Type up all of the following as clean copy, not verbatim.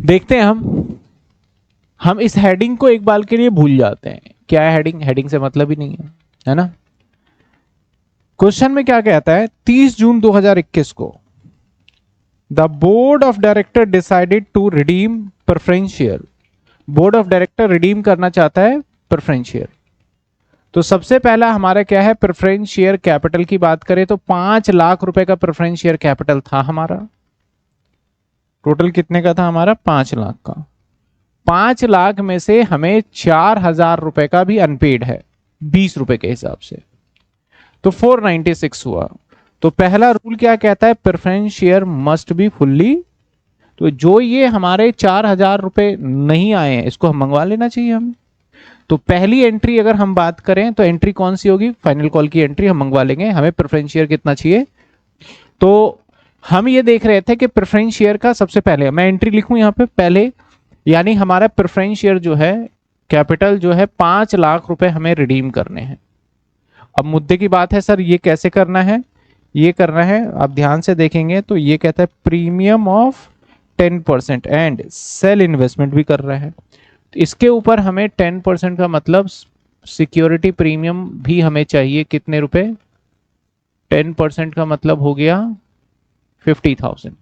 देखते हैं हम इस हेडिंग को एक बार के लिए भूल जाते हैं। क्या है हेडिंग? हेडिंग से मतलब ही नहीं है ना। क्वेश्चन में क्या कहता है, 30 जून 2021 को the board of director decided to redeem preference share. Board of director redeem करना चाहता है प्रेफरेंस शेयर। तो सबसे पहला हमारा क्या है, प्रेफरेंस शेयर कैपिटल की बात करें तो 5 लाख रुपए का प्रेफरेंस शेयर कैपिटल था हमारा। टोटल कितने का था हमारा? 5 लाख का। 5 लाख में से हमें 4,000 रुपए का भी अनपेड है 20 रुपए के हिसाब से, तो 496 हुआ। तो पहला रूल क्या कहता है, preference share must be fully. तो जो ये हमारे 4,000 रुपए नहीं आए हैं इसको हम मंगवा लेना चाहिए हमें। तो पहली एंट्री अगर हम बात करें तो एंट्री कौन सी होगी, फाइनल कॉल की एंट्री हम मंगवा लेंगे। हमें प्रेफरेंस शेयर कितना चाहिए, तो हम ये देख रहे थे कि प्रेफरेंस शेयर का सबसे पहले मैं एंट्री लिखूं यहां पे पहले, यानी हमारा प्रेफरेंस शेयर जो है कैपिटल जो है 5 लाख रुपए हमें रिडीम करने हैं। अब मुद्दे की बात है सर ये कैसे करना है, ये करना है आप ध्यान से देखेंगे तो ये कहता है premium of 10% and sale investment भी कर रहा है। तो इसके ऊपर हमें 10% का मतलब सिक्योरिटी प्रीमियम भी हमें चाहिए। कितने रुपए? 10% का मतलब हो गया 50,000।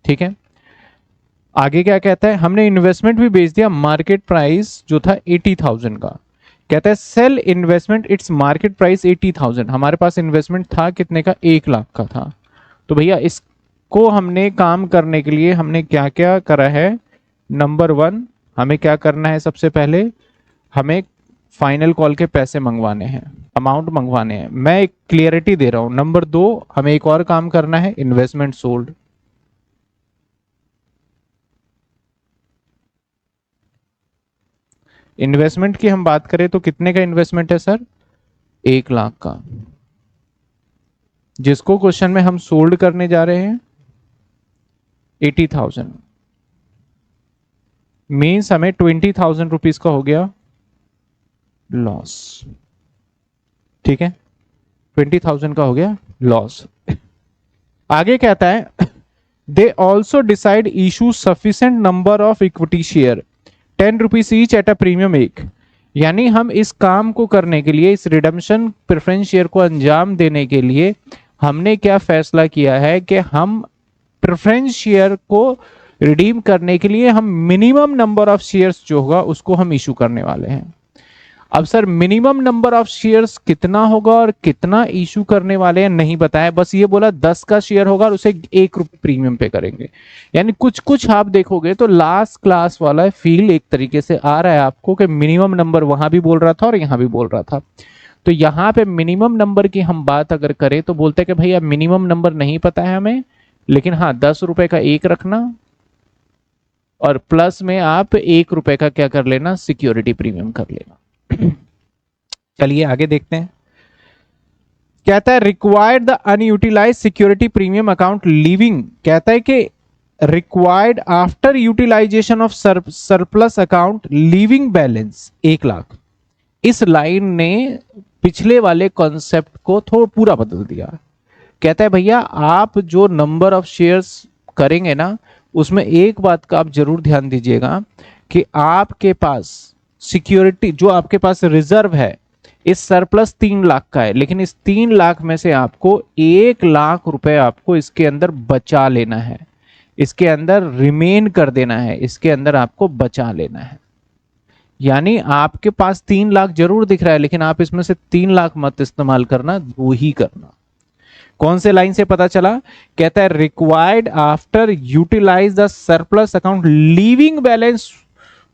ठीक है, आगे क्या कहता है, हमने इन्वेस्टमेंट भी बेच दिया, मार्केट प्राइस जो था 80,000 का। कहता है sale investment it's market price 80,000। हमारे पास इन्वेस्टमेंट था कितने का? 1 लाख का था। तो भैया इसको हमने काम करने के लिए हमने क्या क्या करा है, नंबर 1 हमें क्या करना है, सबसे पहले हमें फाइनल कॉल के पैसे मंगवाने हैं, अमाउंट मंगवाने हैं। मैं एक क्लियरिटी दे रहा हूं। नंबर 2 हमें एक और काम करना है, इन्वेस्टमेंट सोल्ड। इन्वेस्टमेंट की हम बात करें तो कितने का इन्वेस्टमेंट है सर? 1 लाख का, जिसको क्वेश्चन में हम सोल्ड करने जा रहे हैं 80,000। मीन्स हमें 20,000 रुपीज का हो गया लॉस। ठीक है, 20,000 का हो गया लॉस। आगे कहता है they also decide issue sufficient number of equity share 10 rupees each at a premium 1। यानी हम इस काम को करने के लिए, इस रिडम्पशन प्रेफरेंस शेयर को अंजाम देने के लिए हमने क्या फैसला किया है कि हम प्रेफरेंस शेयर को रिडीम करने के लिए हम मिनिमम नंबर ऑफ शेयर्स जो होगा उसको हम इशू करने वाले हैं। अब sir minimum number of shares कितना होगा और कितना इशू करने वाले हैं नहीं बताया, बस ये बोला 10 का शेयर होगा और उसे 1 रुपये प्रीमियम पे करेंगे। यानी कुछ कुछ आप देखोगे तो लास्ट क्लास वाला फील एक तरीके से आ रहा है आपको कि मिनिमम नंबर वहां भी बोल रहा था और यहां भी बोल रहा था। तो यहाँ पे मिनिमम नंबर की हम बात अगर करें तो बोलते हैं कि भैया मिनिमम नंबर नहीं पता है हमें, लेकिन हाँ 10 रुपए का 1 रखना और प्लस में आप 1 रुपए का क्या कर लेना, सिक्योरिटी प्रीमियम कर लेना। चलिए आगे देखते हैं। कहता है required the unutilise security premium account leaving. कहता है कि required after utilisation of surplus account leaving balance 1 lakh. इस लाइन ने पिछले वाले कॉन्सेप्ट को थोड़ा पूरा बदल दिया। कहता है भैया आप जो नंबर ऑफ शेयर्स करेंगे ना उसमें एक बात का आप जरूर ध्यान दीजिएगा कि आपके पास सिक्योरिटी जो आपके पास रिजर्व है इस सरप्लस 3 लाख का है, लेकिन इस 3 लाख में से आपको 1 लाख रुपए आपको इसके अंदर बचा लेना है, इसके अंदर रिमेन कर देना है, इसके अंदर आपको बचा लेना है। यानी आपके पास 3 लाख जरूर दिख रहा है लेकिन आप इसमें से 3 लाख मत इस्तेमाल करना, 2 ही करना। कौन से लाइन से पता चला? कहता है required after utilise the surplus account leaving balance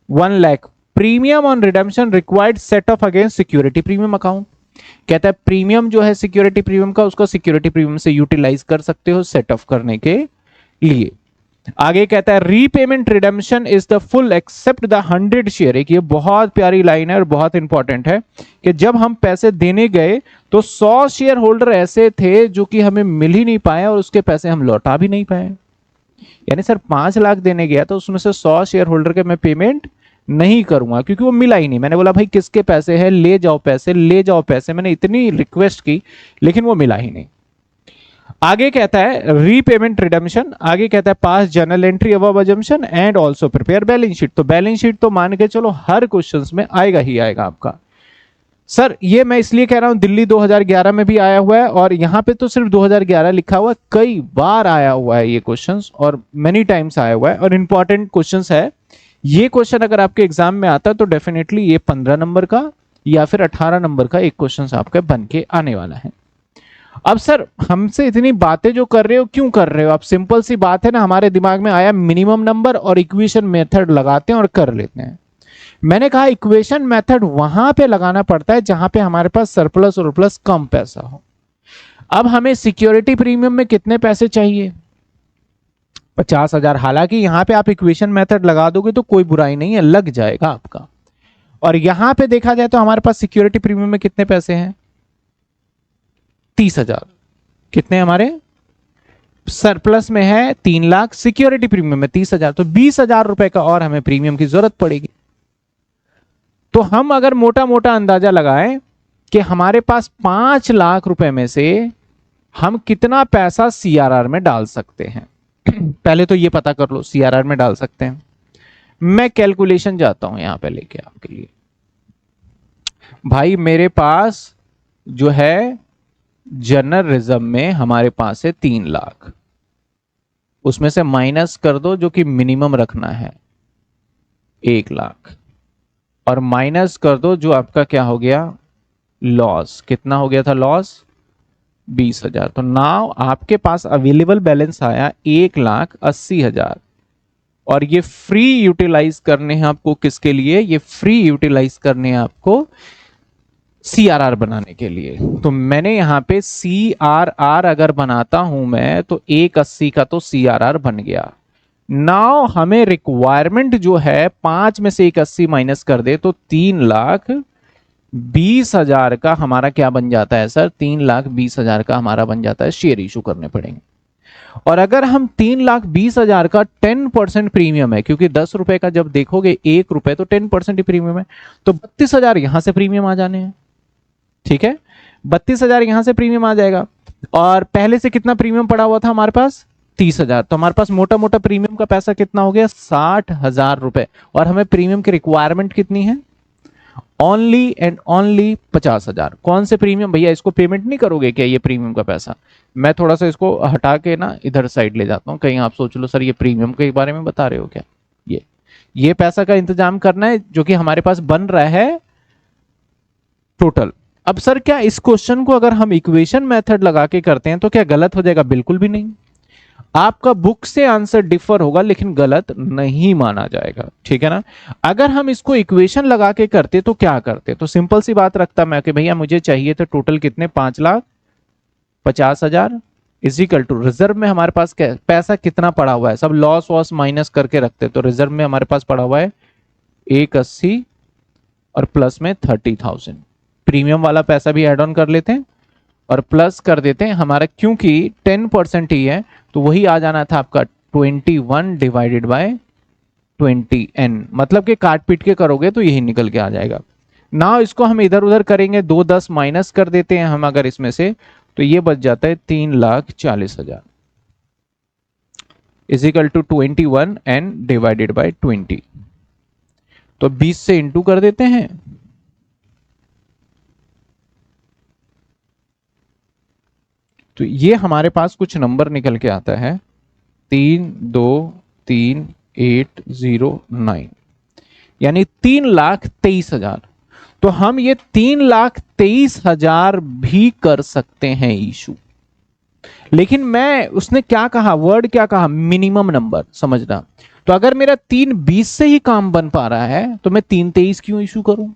1 lakh premium on redemption required set off against security premium account. कहता है प्रीमियम जो है सिक्योरिटी प्रीमियम का उसको सिक्योरिटी प्रीमियम से यूटिलाइज कर सकते हो सेट ऑफ करने के लिए। आगे कहता है repayment redemption is the full except the 100 share. एक ये बहुत प्यारी लाइन है और बहुत इंपॉर्टेंट है कि जब हम पैसे देने गए तो 100 शेयर होल्डर ऐसे थे जो कि हमें मिल ही नहीं पाए और उसके पैसे हम लौटा भी नहीं पाए। यानी सर 5 लाख देने गया तो उसमें से 100 शेयर होल्डर के मैं पेमेंट नहीं करूंगा क्योंकि वो मिला ही नहीं। मैंने बोला भाई किसके पैसे हैं, ले जाओ पैसे, ले जाओ पैसे, मैंने इतनी रिक्वेस्ट की लेकिन वो मिला ही नहीं। आगे कहता है रीपेमेंट रिडम्पशन, आगे कहता है पास journal entry above assumption and also prepare balance sheet. तो बैलेंस शीट तो मान के चलो हर क्वेश्चंस में आएगा ही आएगा आपका। सर ये मैं इसलिए कह रहा हूं दिल्ली 2011 में भी आया हुआ है, और यहां पे तो सिर्फ 2011 लिखा हुआ है, कई बार आया हुआ है ये क्वेश्चंस, और मेनी टाइम्स आया हुआ है, और इंपॉर्टेंट क्वेश्चंस है। ये क्वेश्चन अगर आपके एग्जाम में आता है तो डेफिनेटली ये 15 नंबर का या फिर 18 नंबर का एक क्वेश्चन आपका बन के आने वाला है। अब सर हमसे इतनी बातें जो कर रहे हो क्यों कर रहे हो आप? सिंपल सी बात है ना, हमारे दिमाग में आया मिनिमम नंबर और इक्वेशन मेथड लगाते हैं और कर लेते हैं। मैंने कहा इक्वेशन मेथड वहां पे लगाना पड़ता है जहां पे हमारे पास सरप्लस और प्लस कम पैसा हो। अब हमें सिक्योरिटी प्रीमियम में कितने पैसे चाहिए? 50,000। हालांकि यहां पे आप इक्वेशन मेथड लगा दोगे तो कोई बुराई नहीं है, लग जाएगा आपका। और यहां पे देखा जाए तो हमारे पास सिक्योरिटी प्रीमियम में कितने पैसे हैं? 30,000। कितने हमारे सरप्लस में है? 3 लाख। सिक्योरिटी प्रीमियम में 30,000, तो 20,000 रुपए का और हमें प्रीमियम की जरूरत पड़ेगी। तो हम अगर मोटा मोटा अंदाजा लगाएं कि हमारे पास 5 लाख रुपए में से हम कितना पैसा सीआरआर में डाल सकते हैं, पहले तो ये पता कर लो सीआरआर में डाल सकते हैं। मैं कैलकुलेशन जाता हूं यहां पे लेके आपके लिए। भाई मेरे पास जो है जनरल रिजर्व में हमारे पास है 3 लाख, उसमें से माइनस कर दो जो कि मिनिमम रखना है 1 लाख, और माइनस कर दो जो आपका क्या हो गया लॉस। कितना हो गया था लॉस? 20,000। तो नाउ आपके पास अवेलेबल बैलेंस आया 1,80,000, और ये फ्री यूटिलाइज करने हैं आपको। किसके लिए? ये फ्री यूटिलाइज करने हैं आपको सीआरआर बनाने के लिए। तो मैंने यहां पे सीआरआर अगर बनाता हूं मैं तो 180 का तो सीआरआर बन गया। नाउ हमें रिक्वायरमेंट जो है 5 में से 180 माइनस कर दे तो 3,20,000 का हमारा क्या बन जाता है सर? 3,20,000 का हमारा बन जाता है शेयर इशू करने पड़ेंगे। और अगर हम 3,20,000 का 10% प्रीमियम है, क्योंकि 10 रुपए का जब देखोगे 1 रुपए तो 10% ही प्रीमियम है, तो 32,000 यहां से प्रीमियम आ जाने हैं। ठीक है, 32,000 यहां से प्रीमियम आ जाएगा। और पहले से कितना प्रीमियम पड़ा हुआ था हमारे पास? 30,000। तो हमारे पास मोटा मोटा प्रीमियम का पैसा कितना हो गया? 60,000 रुपए। और हमें प्रीमियम की रिक्वायरमेंट कितनी है? Only and only 50,000। कौन से प्रीमियम भैया? इसको पेमेंट नहीं करोगे क्या ये प्रीमियम का पैसा? मैं थोड़ा सा इसको हटा के ना इधर साइड ले जाता हूं, कहीं आप सोच लो सर ये प्रीमियम के बारे में बता रहे हो क्या। ये पैसा का इंतजाम करना है जो कि हमारे पास बन रहा है टोटल। अब सर क्या इस क्वेश्चन को अगर हम इक्वेशन मेथड लगा के करते हैं तो क्या गलत हो जाएगा? बिल्कुल भी नहीं। आपका बुक से आंसर डिफर होगा लेकिन गलत नहीं माना जाएगा। ठीक है ना। अगर हम इसको इक्वेशन लगा के करते तो क्या करते? तो सिंपल सी बात रखता मैं कि भैया मुझे चाहिए तो टोटल कितने? 5,50,000 इजिकल टू रिजर्व में हमारे पास पैसा कितना पड़ा हुआ है? सब लॉस वॉस माइनस करके रखते, तो रिजर्व में हमारे पास पड़ा हुआ है 180 और प्लस में 30,000। प्रीमियम वाला पैसा भी एड ऑन कर लेते हैं और प्लस कर देते हैं हमारा, क्योंकि 10% ही है तो वही आ जाना था आपका 21 डिवाइडेड बाय 20n, मतलब कि काट पीट के करोगे तो यही निकल के आ जाएगा ना। इसको हम इधर उधर करेंगे, 2 10 माइनस कर देते हैं हम अगर इसमें से, तो ये बच जाता है 3,40,000 is equal to 21n divided by 20। तो 20 से इंटू कर देते हैं, तो ये हमारे पास कुछ नंबर निकल के आता है 3,23,809, यानी 3,23,000। तो हम ये 3,23,000 भी कर सकते हैं इशू। लेकिन मैं उसने क्या कहा, वर्ड क्या कहा? मिनिमम नंबर, समझना। तो अगर मेरा 3,20 से ही काम बन पा रहा है तो मैं 3,23 क्यों इशू करूं?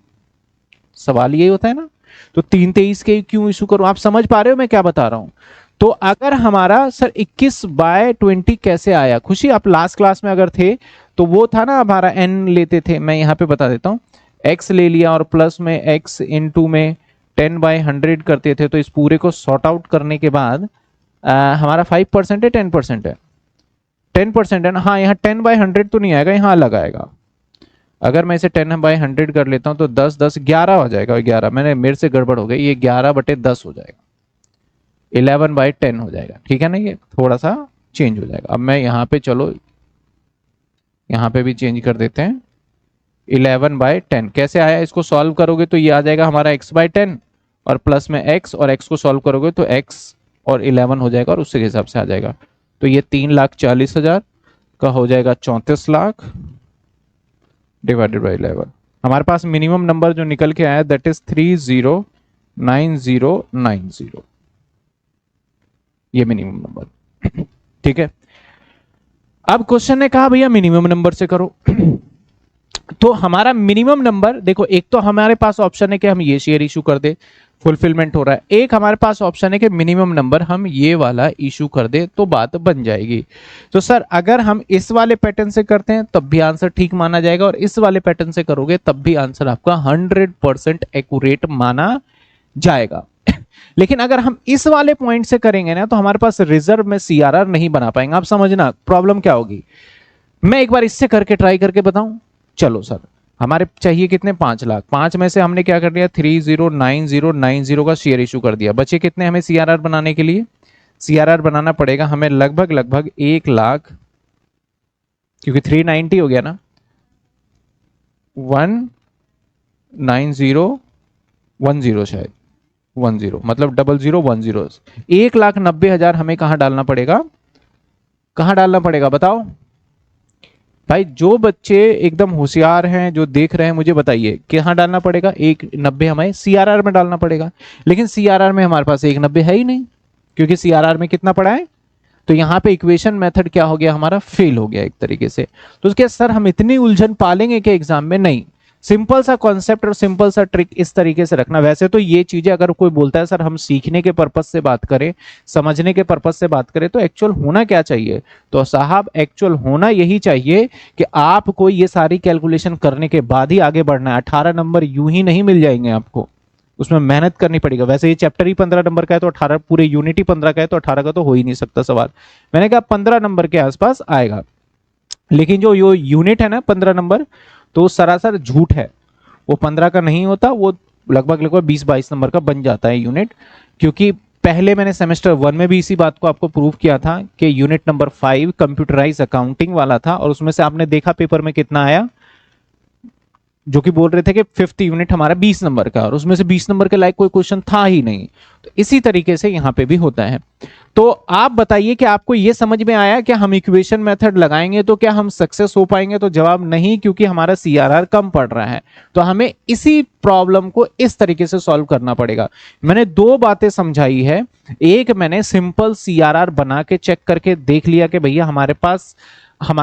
सवाल यही होता है ना। तो 3,23 के क्यों इशू करूं? आप समझ पा रहे हो मैं क्या बता रहा हूं? तो अगर हमारा सर 21/20 कैसे आया? खुशी आप लास्ट क्लास में अगर थे तो वो था ना, हमारा n लेते थे, मैं यहां पे बता देता हूं, x ले लिया और प्लस में x इंटू में 10/100 करते थे। तो इस पूरे को सॉर्ट आउट करने के बाद हमारा 5% है 10% है? 10% है ना। हाँ, यहाँ 10/100 तो नहीं आएगा, यहाँ अलग आएगा। अगर मैं इसे 10/100 कर लेता हूं तो 10 10 11 हो जाएगा। 11 मेरे से गड़बड़ हो गई, ये 11/10 हो जाएगा। 11/10 हो जाएगा, ठीक है ना, ये थोड़ा सा चेंज हो जाएगा। अब मैं यहाँ पे, चलो यहाँ पे भी चेंज कर देते हैं, 11/10 कैसे आया, इसको सॉल्व करोगे तो ये आ जाएगा हमारा x/10 और प्लस में x, और x को सॉल्व करोगे तो x और 11 हो जाएगा और उसके हिसाब से आ जाएगा। तो ये 3,40,000 का हो जाएगा 34 लाख डिवाइडेड बाई 11। हमारे पास मिनिमम नंबर जो निकल के आया दैट इज 309090, ये मिनिमम नंबर, ठीक है। अब क्वेश्चन ने कहा भैया मिनिमम नंबर से करो तो हमारा मिनिमम नंबर देखो, एक तो हमारे पास ऑप्शन है कि हम ये शेयर इशू कर दे, फुलफिलमेंट हो रहा है, एक हमारे पास ऑप्शन है कि मिनिमम नंबर हम ये वाला इशू कर दे तो बात बन जाएगी। तो सर अगर हम इस वाले पैटर्न से करते हैं तब भी आंसर ठीक माना जाएगा, और इस वाले पैटर्न से करोगे तब भी आंसर आपका 100% एक्यूरेट माना जाएगा। लेकिन अगर हम इस वाले पॉइंट से करेंगे ना तो हमारे पास रिजर्व में सीआरआर नहीं बना पाएंगे। आप समझना प्रॉब्लम क्या होगी। मैं एक बार इससे करके ट्राई करके बताऊं। चलो सर, हमारे चाहिए कितने, 5 लाख, 5 में से हमने क्या कर दिया, 309090 का शेयर इशू कर दिया। बचे कितने हमें सीआरआर बनाने के लिए, सीआरआर बनाना पड़ेगा हमें लगभग 1 लाख, क्योंकि 390 हो गया ना, 19010 शायद 10, मतलब 0010, 1,90,000 हमें कहां डालना पड़ेगा, कहां डालना पड़ेगा बताओ भाई। जो बच्चे एकदम होशियार हैं, जो देख रहे हैं, मुझे बताइए कहां डालना पड़ेगा। 190 हमें सीआरआर में डालना पड़ेगा, लेकिन सीआरआर में हमारे पास 190 है ही नहीं, क्योंकि सीआरआर में कितना पड़ा है। तो यहां पे इक्वेशन मेथड क्या हो गया हमारा, फेल हो गया एक तरीके से। तो उसके सर हम इतनी उलझन पालेंगे कि एग्जाम में, नहीं, सिंपल सा कॉन्सेप्ट और सिंपल सा ट्रिक इस तरीके से रखना। वैसे तो ये चीजें अगर कोई बोलता है सर हम सीखने के पर्पस से बात करें, समझने के पर्पस से बात करें, तो एक्चुअल होना क्या चाहिए, तो साहब एक्चुअल होना यही चाहिए कि आपको ये सारी कैलकुलेशन करने के बाद ही आगे बढ़ना है। 18 नंबर यूं ही नहीं मिल जाएंगे आपको, उसमें मेहनत करनी पड़ेगी। वैसे ये चैप्टर ही 15 नंबर का है, तो 18 पूरे यूनिट ही 15 का है, तो 18 का तो हो ही नहीं सकता सवाल। मैंने कहा 15 नंबर के आसपास आएगा, लेकिन जो यूनिट है ना 15 नंबर, तो सरासर झूठ है, वो 15 का नहीं होता, वो लगभग 20-22 नंबर का बन जाता है यूनिट। क्योंकि पहले मैंने सेमेस्टर 1 में भी इसी बात को आपको प्रूव किया था कि यूनिट नंबर 5 कंप्यूटराइज अकाउंटिंग वाला था, और उसमें से आपने देखा पेपर में कितना आया, जो कि बोल रहे थे कि 5th यूनिट हमारा 20 नंबर का, और उसमें से 20 नंबर के लायक कोई क्वेश्चन था ही नहीं। तो इसी तरीके से यहां पे भी होता है। तो आप बताइए कि आपको यह समझ में आया कि हम इक्वेशन मेथड लगाएंगे तो क्या हम सक्सेस हो पाएंगे, तो जवाब नहीं, क्योंकि हमारा सीआरआर कम पड़ रहा है। तो हमें इसी प्रॉब्लम को इस तरीके से सॉल्व करना पड़ेगा। मैंने 2 बातें समझाई है, एक मैंने सिंपल सीआरआर बना के चेक करके देख लिया कि भैया हमारे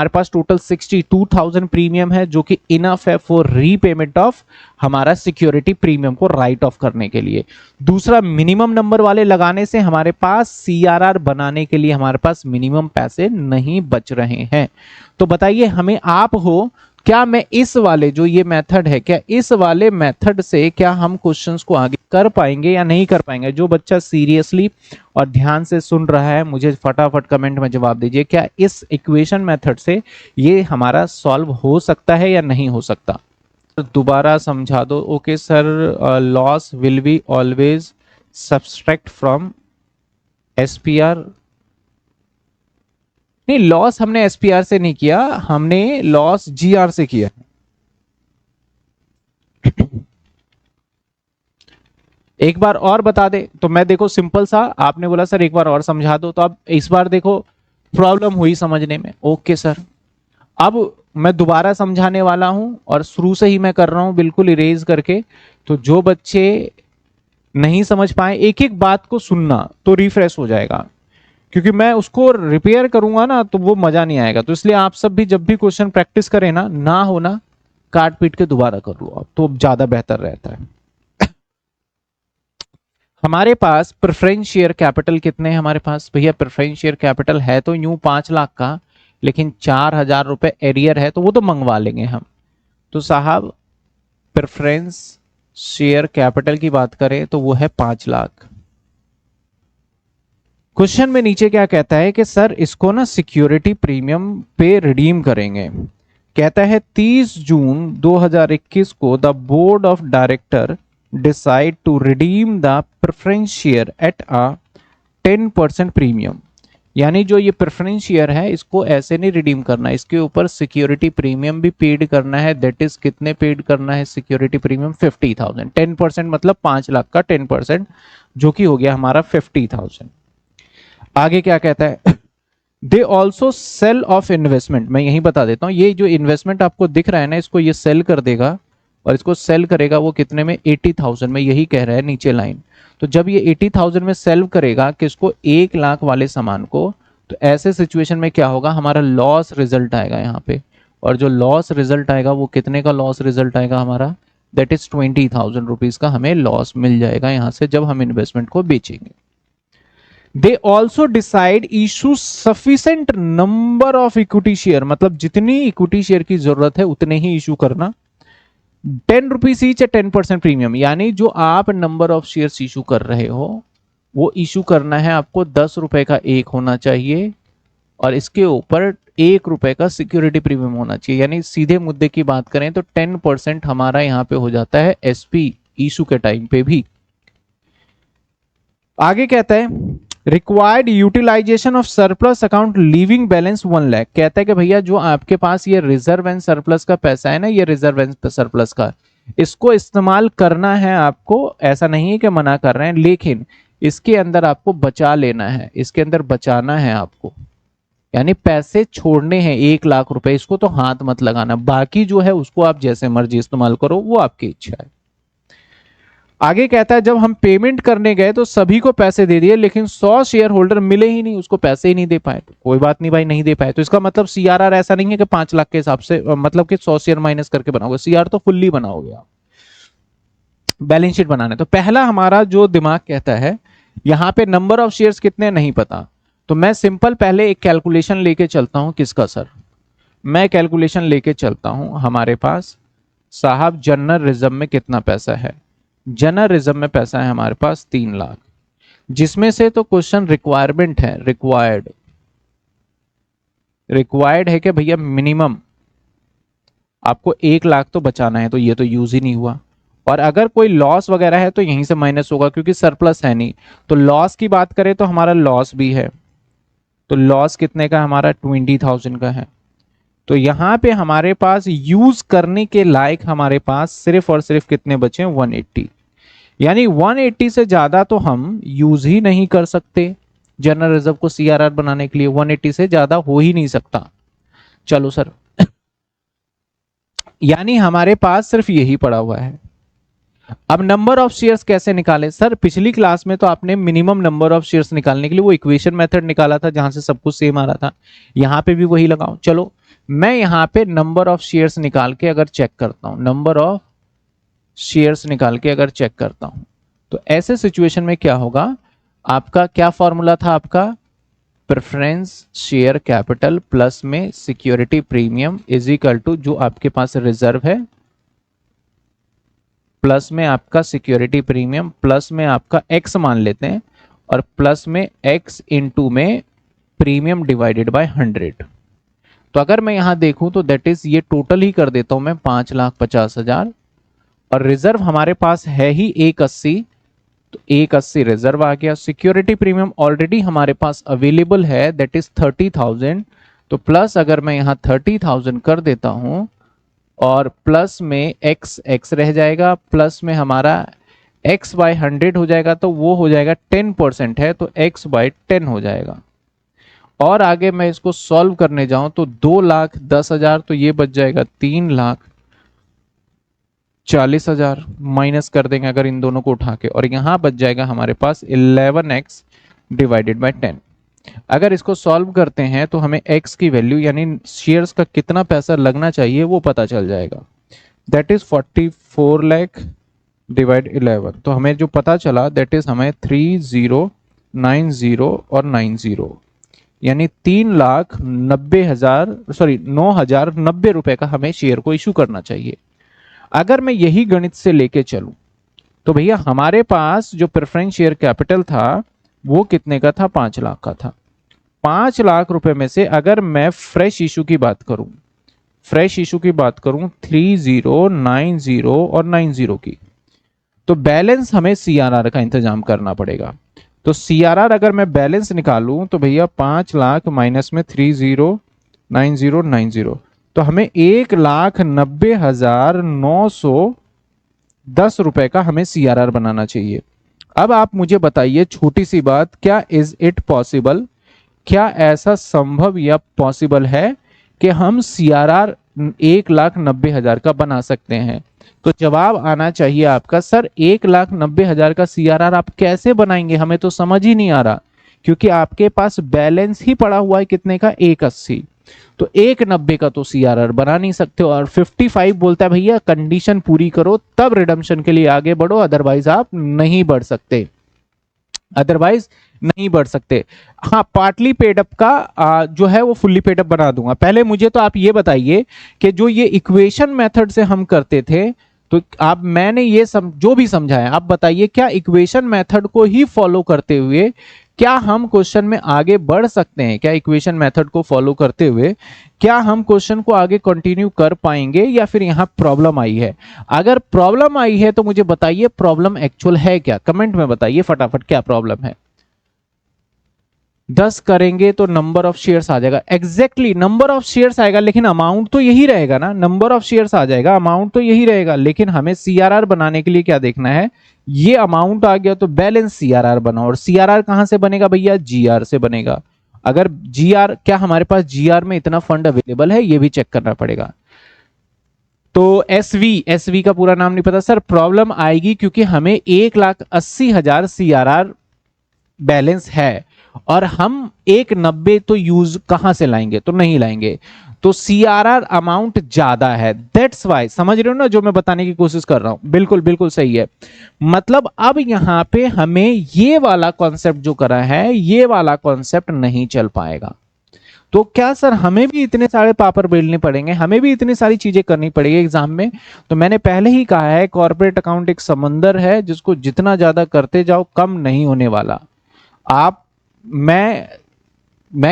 पास टोटल 62,000 प्रीमियम है, जो कि इनफ है फॉर रीपेमेंट ऑफ हमारा सिक्योरिटी प्रीमियम को राइट ऑफ करने के लिए। दूसरा, मिनिमम नंबर वाले लगाने से हमारे पास सीआरआर बनाने के लिए हमारे पास मिनिमम पैसे नहीं बच रहे हैं। तो बताइए हमें आप हो, क्या मैं इस वाले जो ये मेथड है, क्या इस वाले मेथड से क्या हम क्वेश्चंस को आगे कर पाएंगे या नहीं कर पाएंगे। जो बच्चा सीरियसली और ध्यान से सुन रहा है मुझे फटाफट कमेंट में जवाब दीजिए, क्या इस इक्वेशन मेथड से ये हमारा सॉल्व हो सकता है या नहीं हो सकता। दोबारा समझा दो। Okay sir, loss will be always subtract from SPR. नहीं, लॉस हमने एसपीआर से नहीं किया, हमने लॉस जीआर से किया। एक बार और बता दे तो मैं, देखो सिंपल सा, आपने बोला सर एक बार और समझा दो, तो अब इस बार देखो प्रॉब्लम हुई समझने में। ओके सर, अब मैं दोबारा समझाने वाला हूं और शुरू से ही मैं कर रहा हूं बिल्कुल इरेज करके। तो जो बच्चे नहीं समझ पाए, एक एक बात को सुनना तो रिफ्रेश हो जाएगा, क्योंकि मैं उसको रिपेयर करूंगा ना तो वो मजा नहीं आएगा। तो इसलिए आप सब भी जब भी क्वेश्चन प्रैक्टिस करें ना होना, काट पीट के दोबारा कर लो आप, तो ज्यादा बेहतर रहता है। हमारे पास प्रेफरेंस शेयर कैपिटल कितने हैं हमारे पास, भैया प्रेफरेंस शेयर कैपिटल है तो यूं 5 लाख का, लेकिन 4,000 रुपए एरियर है, तो वो तो मंगवा लेंगे हम। तो साहब प्रेफरेंस शेयर कैपिटल की बात करें तो वो है 5 लाख। क्वेश्चन में नीचे क्या कहता है कि सर इसको ना सिक्योरिटी प्रीमियम पे रिडीम करेंगे। कहता है 30 जून 2021 को the board of director decide to redeem the preference share at a 10% premium. यानी जो ये प्रेफरेंस शेयर है इसको ऐसे नहीं रिडीम करना, इसके ऊपर सिक्योरिटी प्रीमियम भी पेड करना है। दैट इज कितने पेड करना है सिक्योरिटी प्रीमियम? 50,000। 10% मतलब 5 लाख का 10%, जो कि हो गया हमारा 50,000। आगे क्या कहता है? They also sale of investment. मैं यही बता देता हूं, ये जो इन्वेस्टमेंट आपको दिख रहा है ना, इसको ये सेल कर देगा, और इसको सेल करेगा वो कितने में? 80,000 में। यही कह रहा है नीचे लाइन। तो जब ये 80,000 में सेल करेगा किसको? 1 लाख वाले सामान को, तो ऐसे सिचुएशन में क्या होगा? हमारा लॉस रिजल्ट आएगा यहाँ पे। और जो लॉस रिजल्ट आएगा वो कितने का लॉस रिजल्ट आएगा हमारा? दैट इज 20,000 रुपीज का हमें लॉस मिल जाएगा यहाँ से जब हम इन्वेस्टमेंट को बेचेंगे। They also decide issue sufficient number of equity share, मतलब जितनी इक्विटी शेयर की जरूरत है उतने ही इशू करना। 10 रुपीज ईच 10% प्रीमियम, यानी जो आप नंबर ऑफ शेयर्स इशू कर रहे हो वो इशू करना है आपको 10 रुपए का एक होना चाहिए, और इसके ऊपर 1 रुपए का सिक्योरिटी प्रीमियम होना चाहिए। यानी सीधे मुद्दे की बात करें तो 10% हमारा यहाँ पे हो जाता है एसपी इशू के टाइम पे भी। आगे कहता है required utilisation of surplus account leaving balance 1 lakh. कहता है कि भैया जो आपके पास ये रिजर्व एंड सरप्लस का पैसा है ना, ये रिजर्व एंड सरप्लस का, इसको इस्तेमाल करना है आपको। ऐसा नहीं है कि मना कर रहे हैं, लेकिन इसके अंदर आपको बचा लेना है, इसके अंदर बचाना है आपको। यानी पैसे छोड़ने हैं 1 लाख रुपए, इसको तो हाथ मत लगाना। बाकी जो है उसको आप जैसे मर्जी इस्तेमाल करो, वो आपकी इच्छा है। आगे कहता है जब हम पेमेंट करने गए तो सभी को पैसे दे दिए, लेकिन 100 शेयर होल्डर मिले ही नहीं, उसको पैसे ही नहीं दे पाए। तो कोई बात नहीं भाई, नहीं दे पाए तो इसका मतलब सीआरआर ऐसा नहीं है कि 5 लाख के हिसाब से, मतलब कि 100 शेयर माइनस करके बनाओगे। सीआर तो फुल्ली बनाओगे आप बैलेंस शीट बनाने। तो पहला हमारा जो दिमाग कहता है यहां पे नंबर ऑफ शेयर्स कितने नहीं पता, तो मैं सिंपल पहले एक कैलकुलेशन लेके चलता हूं। किसका सर? मैं कैलकुलेशन लेके चलता हूं। हमारे पास साहब जनरल रिजर्व में कितना पैसा है? जनरल रिजर्व में पैसा है हमारे पास 3 लाख, जिसमें से तो क्वेश्चन रिक्वायरमेंट है, रिक्वायर्ड है कि भैया मिनिमम आपको 1 लाख तो बचाना है, तो ये तो यूज ही नहीं हुआ। और अगर कोई लॉस वगैरह है तो यहीं से माइनस होगा, क्योंकि सरप्लस है नहीं। तो लॉस की बात करें तो हमारा लॉस भी है, तो लॉस कितने का? हमारा 20,000 का है। तो यहां पे हमारे पास यूज करने के लायक हमारे पास सिर्फ और सिर्फ कितने बचे? 180। यानी 180 से ज्यादा तो हम यूज ही नहीं कर सकते जनरल रिजर्व को सीआरआर बनाने के लिए। 180 से ज्यादा हो ही नहीं सकता। चलो सर यानी हमारे पास सिर्फ यही पड़ा हुआ है। अब नंबर ऑफ शेयर्स कैसे निकाले? सर पिछली क्लास में तो आपने मिनिमम नंबर ऑफ शेयर्स निकालने के लिए वो इक्वेशन मेथड निकाला था जहां से सब कुछ सेम आ रहा था। यहां पे भी वही लगाओ। चलो मैं यहां पे नंबर ऑफ शेयर्स निकाल के अगर चेक करता हूं, नंबर ऑफ शेयर्स निकाल के अगर चेक करता हूं, तो ऐसे सिचुएशन में क्या होगा? आपका क्या फॉर्मूला था? आपका प्रेफरेंस शेयर कैपिटल प्लस में security premium is equal to जो आपके पास रिजर्व है प्लस में आपका सिक्योरिटी प्रीमियम प्लस में आपका एक्स मान लेते हैं, और प्लस में एक्स इंटू में प्रीमियम डिवाइडेड बाय 100। तो अगर मैं यहां देखूं तो दैट इज ये टोटल ही कर देता हूं मैं 5,50,000, और रिजर्व हमारे पास है ही 180, तो 180 रिजर्व आ गया। सिक्योरिटी प्रीमियम ऑलरेडी हमारे पास अवेलेबल है, दैट इज 30,000। तो प्लस अगर मैं यहां 30,000 कर देता हूं, और प्लस में x रह जाएगा, प्लस में हमारा x बाय 100 हो जाएगा, तो वो हो जाएगा 10% है, तो x बाय 10 हो जाएगा। और आगे मैं इसको सॉल्व करने जाऊं तो 2,10,000, तो ये बच जाएगा 3,40,000 माइनस कर देंगे अगर इन दोनों को उठा के, और यहां बच जाएगा हमारे पास 11x डिवाइडेड बाय 10। अगर इसको सॉल्व करते हैं तो हमें x की वैल्यू यानी शेयर्स का कितना पैसा लगना चाहिए वो पता चल जाएगा। दैट इज 44 लाख डिवाइड 11, तो हमें जो पता चला दैट इज हमें 3090 और 90, यानी 9,090 रुपए का हमें शेयर को इशू करना चाहिए। अगर मैं यही गणित से लेके चलूं तो भैया हमारे पास जो प्रेफरेंस शेयर कैपिटल था वो कितने का था? 5 लाख का था। 5 लाख रुपए में से अगर मैं फ्रेश इशू की बात करूं, 3090 और 90 की, तो बैलेंस हमें सीआरआर का इंतजाम करना पड़ेगा। तो CRR अगर मैं बैलेंस निकालूं तो भैया 5 लाख माइनस में 309090, तो हमें 1,90,910 रुपए का हमें CRR बनाना चाहिए। अब आप मुझे बताइए छोटी सी बात, क्या इज इट पॉसिबल, क्या ऐसा संभव या पॉसिबल है कि हम CRR 1,90,000 का बना सकते हैं? तो जवाब आना चाहिए आपका, सर 1,90,000 का CRR आप कैसे बनाएंगे, हमें तो समझ ही नहीं आ रहा, क्योंकि आपके पास बैलेंस ही पड़ा हुआ है कितने का, 180। तो 190 का तो CRR बना नहीं सकते हो। और 55 बोलता है भैया कंडीशन पूरी करो तब रिडम्पशन के लिए आगे बढ़ो, अदरवाइज आप नहीं बढ़ सकते, अदरवाइज नहीं बढ़ सकते। हाँ, पार्टली पेड अप का जो है वो फुल्ली पेड अप बना दूंगा। पहले मुझे तो आप ये बताइए कि जो ये इक्वेशन मेथड से हम करते थे, तो आप मैंने ये जो भी समझाया आप बताइए, क्या इक्वेशन मेथड को ही फॉलो करते हुए क्या हम क्वेश्चन में आगे बढ़ सकते हैं? क्या इक्वेशन मेथड को फॉलो करते हुए क्या हम क्वेश्चन को आगे कंटिन्यू कर पाएंगे, या फिर यहां प्रॉब्लम आई है? अगर प्रॉब्लम आई है तो मुझे बताइए प्रॉब्लम एक्चुअल है क्या, कमेंट में बताइए फटाफट क्या प्रॉब्लम है। 10 करेंगे तो नंबर ऑफ शेयर्स आ जाएगा, एग्जैक्टली नंबर ऑफ शेयर्स आएगा, लेकिन अमाउंट तो यही रहेगा ना, नंबर ऑफ शेयर्स आ जाएगा, अमाउंट तो यही रहेगा, लेकिन हमें CRR बनाने के लिए क्या देखना है, ये अमाउंट आ गया तो बैलेंस CRR बना, और CRR कहां से बनेगा भैया, GR से बनेगा। अगर GR, क्या हमारे पास GR में इतना फंड अवेलेबल है, ये भी चेक करना पड़ेगा। तो SV का पूरा नाम नहीं पता सर, प्रॉब्लम आएगी क्योंकि हमें 1,80,000 CRR बैलेंस है और हम 190 तो यूज कहां से लाएंगे, तो नहीं लाएंगे, तो CRR अमाउंट ज्यादा है, दैट्स वाई। समझ रहे हो ना जो मैं बताने की कोशिश कर रहा हूं, बिल्कुल बिल्कुल सही है। मतलब अब यहां पे हमें ये वाला कॉन्सेप्ट जो करा है, ये वाला कॉन्सेप्ट नहीं चल पाएगा। तो क्या सर हमें भी इतने सारे पापड़ बेलने पड़ेंगे, हमें भी इतनी सारी चीजें करनी पड़ेगी एग्जाम में? तो मैंने पहले ही कहा है, कॉर्पोरेट अकाउंट एक समंदर है जिसको जितना ज्यादा करते जाओ कम नहीं होने वाला। आप मैं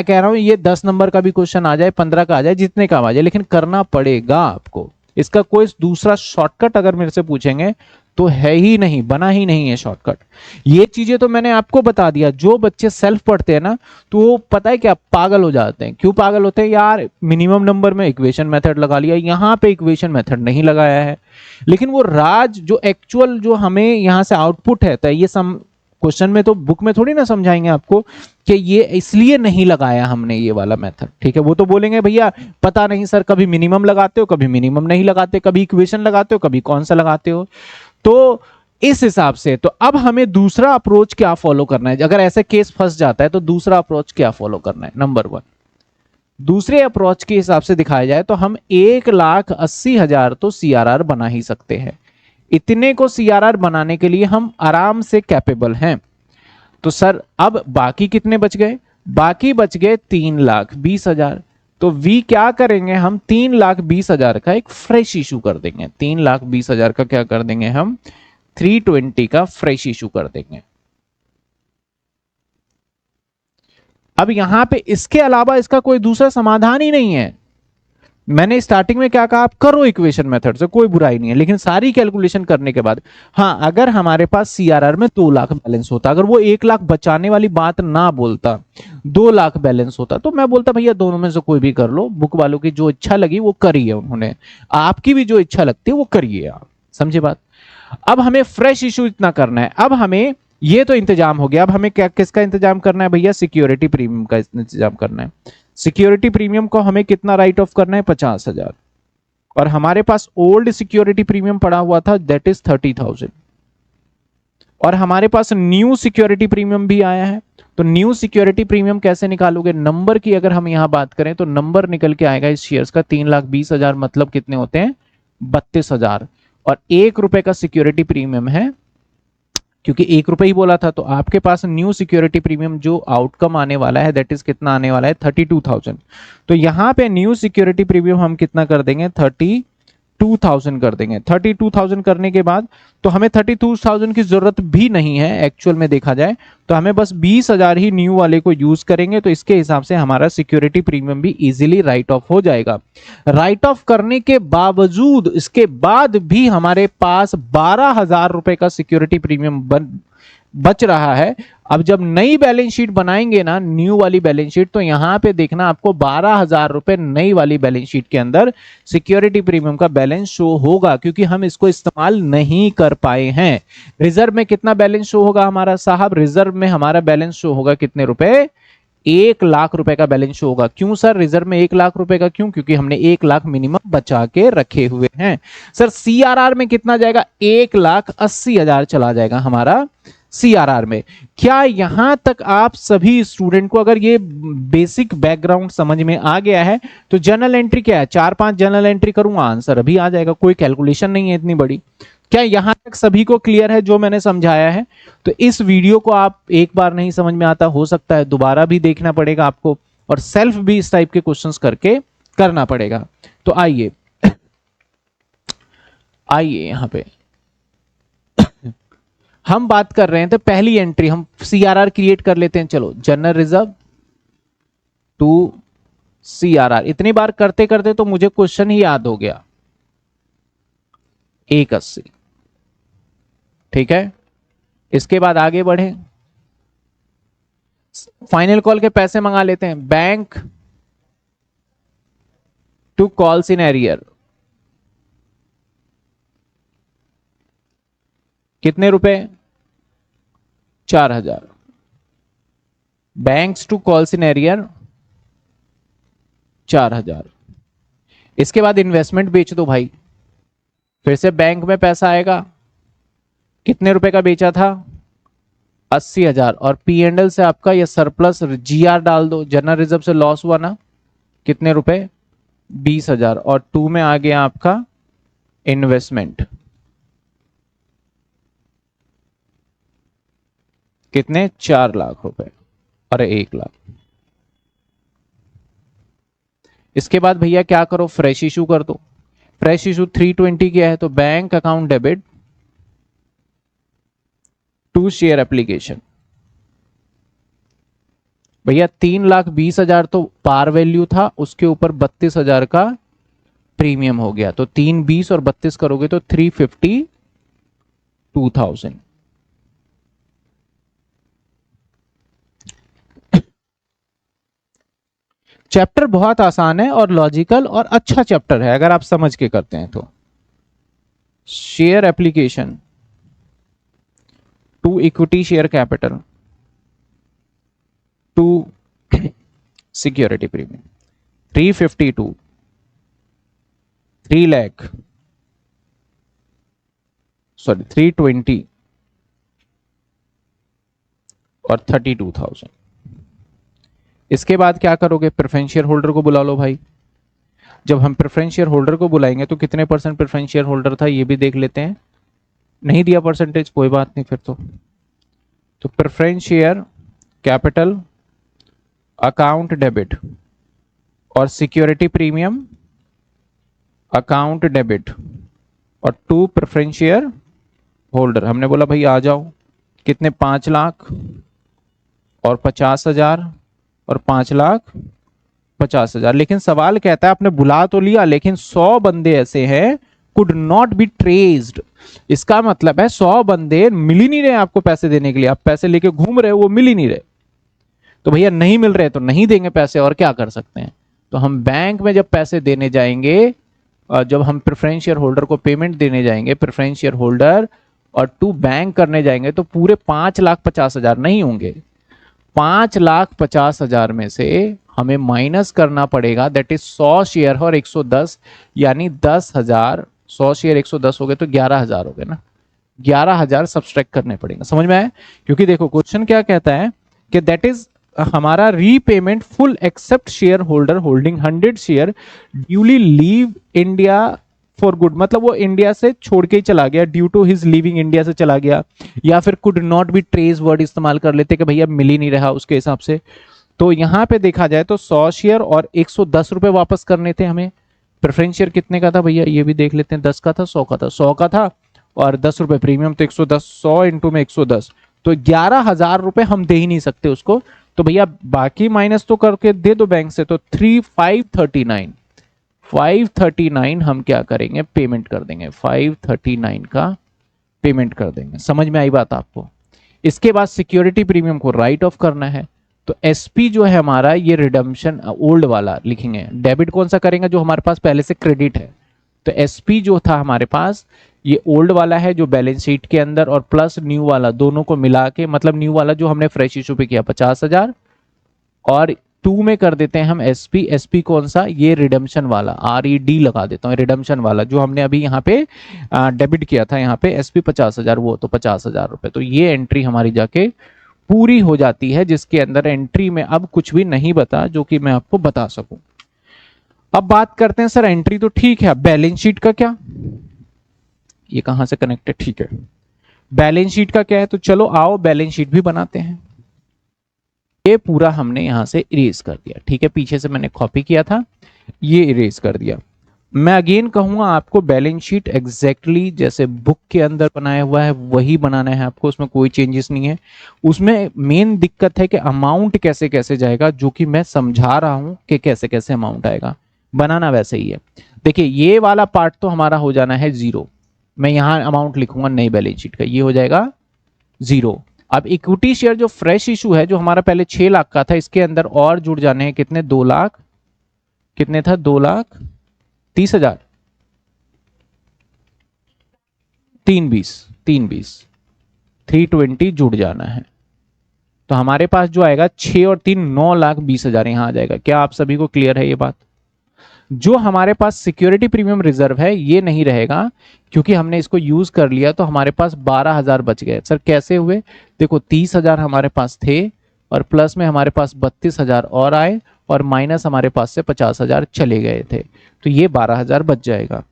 कह रहा हूं ये 10 नंबर का भी क्वेश्चन आ जाए, 15 का आ जाए, जितने का आ जाए, लेकिन करना पड़ेगा आपको। इसका कोई दूसरा शॉर्टकट अगर मेरे से पूछेंगे तो है ही नहीं, बना ही नहीं है शॉर्टकट। ये चीजें तो मैंने आपको बता दिया। जो बच्चे सेल्फ पढ़ते हैं ना, तो वो पता है क्या पागल हो जाते हैं। क्यों पागल होते हैं यार, मिनिमम नंबर में इक्वेशन मेथड लगा लिया, यहां पे इक्वेशन मेथड नहीं लगाया है। लेकिन वो राज जो एक्चुअल जो हमें यहां से आउटपुट है, तो ये क्वेश्चन में तो बुक में थोड़ी ना समझाएंगे आपको कि ये इसलिए नहीं लगाया हमने ये वाला मेथड, ठीक है। वो तो बोलेंगे भैया पता नहीं सर, कभी मिनिमम लगाते हो, कभी मिनिमम नहीं लगाते, कभी इक्वेशन लगाते हो, कभी कौन सा लगाते हो। तो इस हिसाब से तो अब हमें दूसरा अप्रोच क्या फॉलो करना है, अगर ऐसे केस फंस जाता है तो दूसरा अप्रोच क्या फॉलो करना है। नंबर 1, दूसरे अप्रोच के हिसाब से दिखाया जाए तो हम 1,80,000 तो CRR बना ही सकते हैं। इतने को CRR बनाने के लिए हम आराम से कैपेबल हैं। तो सर अब बाकी कितने बच गए, बाकी बच गए 3,20,000। तो वी क्या करेंगे, हम 3,20,000 का एक फ्रेश इशू कर देंगे। 3,20,000 का क्या कर देंगे हम, 320 का फ्रेश इशू कर देंगे। अब यहां पे इसके अलावा इसका कोई दूसरा समाधान ही नहीं है। मैंने स्टार्टिंग में क्या कहा, आप करो इक्वेशन मेथड से, कोई बुराई नहीं है, लेकिन सारी कैलकुलेशन करने के बाद, हाँ अगर हमारे पास CRR में 2 लाख बैलेंस होता, अगर वो 1 लाख बचाने वाली बात ना बोलता, 2 लाख बैलेंस होता, तो मैं बोलता भैया दोनों में से कोई भी कर लो, बुक वालों की जो इच्छा लगी वो करिए उन्होंने, आपकी भी जो इच्छा लगती है वो करिए आप, समझे बात। अब हमें फ्रेश इशू इतना करना है। अब हमें ये तो इंतजाम हो गया, अब हमें क्या किसका इंतजाम करना है भैया, सिक्योरिटी प्रीमियम का इंतजाम करना है। सिक्योरिटी प्रीमियम को हमें कितना राइट ऑफ करना है, 50,000। और हमारे पास ओल्ड सिक्योरिटी प्रीमियम पड़ा हुआ था, दैट इज 30,000। और हमारे पास न्यू सिक्योरिटी प्रीमियम भी आया है। तो न्यू सिक्योरिटी प्रीमियम कैसे निकालोगे, नंबर की अगर हम यहां बात करें तो नंबर निकल के आएगा इस शेयर्स का 3,20,000, मतलब कितने होते हैं, 32,000। और 1 रुपए का सिक्योरिटी प्रीमियम है, क्योंकि 1 रुपए ही बोला था, तो आपके पास न्यू सिक्योरिटी प्रीमियम जो आउटकम आने वाला है दैट इज कितना आने वाला है, 32,000। तो यहां पे न्यू सिक्योरिटी प्रीमियम हम कितना कर देंगे, 32,000 कर देंगे। 32,000 करने के बाद तो हमें 32,000 की जरूरत भी नहीं है एक्चुअल में देखा जाए, तो हमें बस 20,000 ही न्यू वाले को यूज करेंगे। तो इसके हिसाब से हमारा सिक्योरिटी प्रीमियम भी इजीली राइट ऑफ हो जाएगा। राइट ऑफ करने के बावजूद इसके बाद भी हमारे पास 12,000 रुपए का सिक्योरिटी प्रीमियम बच रहा है। अब जब नई बैलेंस शीट बनाएंगे ना, न्यू वाली बैलेंस शीट, तो यहां पे देखना आपको 12,000 रुपए नई वाली बैलेंस शीट के अंदर सिक्योरिटी प्रीमियम का बैलेंस शो होगा, क्योंकि हम इसको इस्तेमाल नहीं कर पाए हैं। रिजर्व में कितना बैलेंस शो होगा हमारा साहब? रिजर्व में हमारा बैलेंस शो होगा कितने रुपए? 1,00,000 रुपए का बैलेंस शो होगा। क्यों सर रिजर्व में 1,00,000 रुपए का? क्यों? क्योंकि हमने 1,00,000 मिनिमम बचा के रखे हुए हैं। सर सीआरआर में कितना जाएगा? 1,80,000 चला जाएगा हमारा सीआरआर में। क्या यहां तक आप सभी स्टूडेंट को अगर ये बेसिक बैकग्राउंड समझ में आ गया है तो जर्नल एंट्री क्या है? 4-5 जर्नल एंट्री करूंगा, आंसर अभी आ जाएगा, कोई कैलकुलेशन नहीं है इतनी बड़ी। क्या यहां तक सभी को क्लियर है जो मैंने समझाया है? तो इस वीडियो को आप एक बार नहीं समझ में आता, हो सकता है दोबारा भी देखना पड़ेगा आपको, और सेल्फ भी इस टाइप के क्वेश्चंस करके करना पड़ेगा। तो आइए आइए यहां पे हम बात कर रहे हैं, तो पहली एंट्री हम सीआरआर क्रिएट कर लेते हैं। चलो, जनरल रिजर्व टू सीआरआर, इतनी बार करते करते तो मुझे क्वेश्चन ही याद हो गया, 180। ठीक है, इसके बाद आगे बढ़े, फाइनल कॉल के पैसे मंगा लेते हैं। Bank to calls in arrear, कितने रुपए? 4,000। Banks to calls in arrear 4,000। इसके बाद इन्वेस्टमेंट बेच दो भाई, फिर से बैंक में पैसा आएगा। कितने रुपए का बेचा था? 80,000। और पी एंड एल से आपका ये सरप्लस जीआर डाल दो, जनरल रिजर्व से लॉस हुआ ना, कितने रुपए? 20,000। और 2 में आ गया आपका इन्वेस्टमेंट, कितने? 4,00,000 रुपए, अरे 1,00,000। इसके बाद भैया क्या करो? फ्रेश इशू कर दो। फ्रेश इशू 320 क्या है? तो bank account debit to share application. भैया 3,20,000 तो पार वैल्यू था, उसके ऊपर 32,000 का प्रीमियम हो गया, तो 3,20 और 32 करोगे तो 352,000। चैप्टर बहुत आसान है और लॉजिकल और अच्छा चैप्टर है अगर आप समझ के करते हैं तो। Share application to equity share capital to security premium 352, 3 lakh, sorry 320 और 32,000। इसके बाद क्या करोगे? प्रेफरेंस शेयर होल्डर को बुला लो भाई। जब हम प्रेफरेंस शेयर होल्डर को बुलाएंगे तो कितने परसेंट प्रेफरेंस शेयर होल्डर था ये भी देख लेते हैं। नहीं दिया परसेंटेज, कोई बात नहीं फिर तो preference share capital account debit और सिक्योरिटी प्रीमियम अकाउंट डेबिट और 2 प्रेफरेंस शेयर होल्डर। हमने बोला भाई आ जाओ, कितने? 5,00,000 और 50,000 और 5,50,000। लेकिन सवाल कहता है आपने बुला तो लिया, लेकिन 100 बंदे ऐसे हैं कुड नॉट बी ट्रेस्ड। इसका मतलब है 100 बंदे मिल ही नहीं रहे आपको पैसे देने के लिए, आप पैसे लेके घूम रहे हो, वो मिल ही नहीं रहे। तो भैया नहीं मिल रहे तो नहीं देंगे पैसे, और क्या कर सकते हैं। तो हम बैंक में जब पैसे देने जाएंगे, जब हम प्रेफरेंस शेयर होल्डर को पेमेंट देने जाएंगे, प्रेफरेंस शेयर होल्डर और टू बैंक करने जाएंगे, तो पूरे 5,50,000 नहीं होंगे। 5,50,000 में से हमें माइनस करना पड़ेगा, दैट इज 100 शेयर और 110, यानी 10,000। 100 शेयर 110 हो गए तो 11,000 हो गए ना, 11,000 सब्सट्रैक्ट करने पड़ेंगे। समझ में आया? क्योंकि देखो क्वेश्चन क्या कहता है कि दैट इज हमारा repayment full except share holder holding 100 share duly leave India for good, मतलब वो इंडिया से छोड़ के ही चला गया, due to his living India से चला गया, या फिर could not be trace word इस्तेमाल कर लेते कि भैया मिल ही नहीं रहा उसके हिसाब से। तो यहां पे देखा जाए तो 100 शेयर और 110 रुपए वापस करने थे हमें। प्रेफरेंस शेयर कितने का था भैया ये भी देख लेते हैं, 10 का था, 100 का था, 100 का था और 10 रुपए प्रीमियम, तो 110, 100 इंटू में 110, तो 11,000 रुपए हम दे ही नहीं सकते उसको। तो भैया बाकी माइनस तो करके दे दो बैंक से, तो 539 हम क्या करेंगे? पेमेंट कर देंगे, 539 का पेमेंट कर देंगे। समझ में आई बात आपको? इसके बाद सिक्योरिटी प्रीमियम को राइट ऑफ करना है। तो एसपी जो है हमारा ये रिडम्पशन ओल्ड वाला लिखेंगे, डेबिट कौन सा करेंगे जो हमारे पास पहले से क्रेडिट है। तो एसपी जो था हमारे पास ये ओल्ड वाला है जो बैलेंस शीट के अंदर, और प्लस न्यू वाला दोनों को मिला के, मतलब न्यू वाला जो हमने फ्रेश इशू पे किया 50,000, और 2 में कर देते हैं हम एसपी। एसपी कौन सा, ये रिडम्पशन वाला, RED लगा देता हूँ, रिडम्पशन वाला जो हमने अभी यहाँ पे डेबिट किया था, यहाँ पे एसपी 50,000, वो तो 50,000 रुपए। तो ये एंट्री हमारी जाके पूरी हो जाती है, जिसके अंदर एंट्री में अब कुछ भी नहीं बता जो कि मैं आपको बता सकूं। अब बात करते हैं सर एंट्री तो ठीक है, बैलेंस शीट का क्या, ये कहां से कनेक्टेड, ठीक है बैलेंस शीट का क्या है। तो चलो आओ बैलेंस शीट भी बनाते हैं। ये पूरा हमने यहां से इरेज कर दिया, ठीक है, पीछे से मैंने कॉपी किया था, ये इरेज कर दिया। मैं अगेन कहूंगा आपको बैलेंस शीट एग्जैक्टली जैसे बुक के अंदर बनाया हुआ है वही बनाना है आपको, उसमें कोई चेंजेस नहीं है। उसमें मेन दिक्कत है कि अमाउंट कैसे कैसे जाएगा, जो कि मैं समझा रहा हूं कि कैसे कैसे अमाउंट आएगा, बनाना वैसे ही है। देखिए ये वाला पार्ट तो हमारा हो जाना है 0, मैं यहां अमाउंट लिखूंगा नई बैलेंस शीट का, ये हो जाएगा 0। अब इक्विटी शेयर जो फ्रेश इशू है जो हमारा पहले 6 लाख का था, इसके अंदर और जुड़ जाने हैं कितने, 2 लाख, कितने था, 2,30,000, 320 320 जुड़ जाना है। तो हमारे पास जो आएगा 6 और 3 9,20,000 यहां आ जाएगा। क्या आप सभी को क्लियर है ये बात। जो हमारे पास सिक्योरिटी प्रीमियम रिजर्व है ये नहीं रहेगा, क्योंकि हमने इसको यूज कर लिया, तो हमारे पास 12,000 बच गए। सर कैसे हुए, देखो 30,000 हमारे पास थे, और प्लस में हमारे पास 32,000 और आए, और माइनस हमारे पास से 50,000 चले गए थे, तो ये 12,000 बच जाएगा।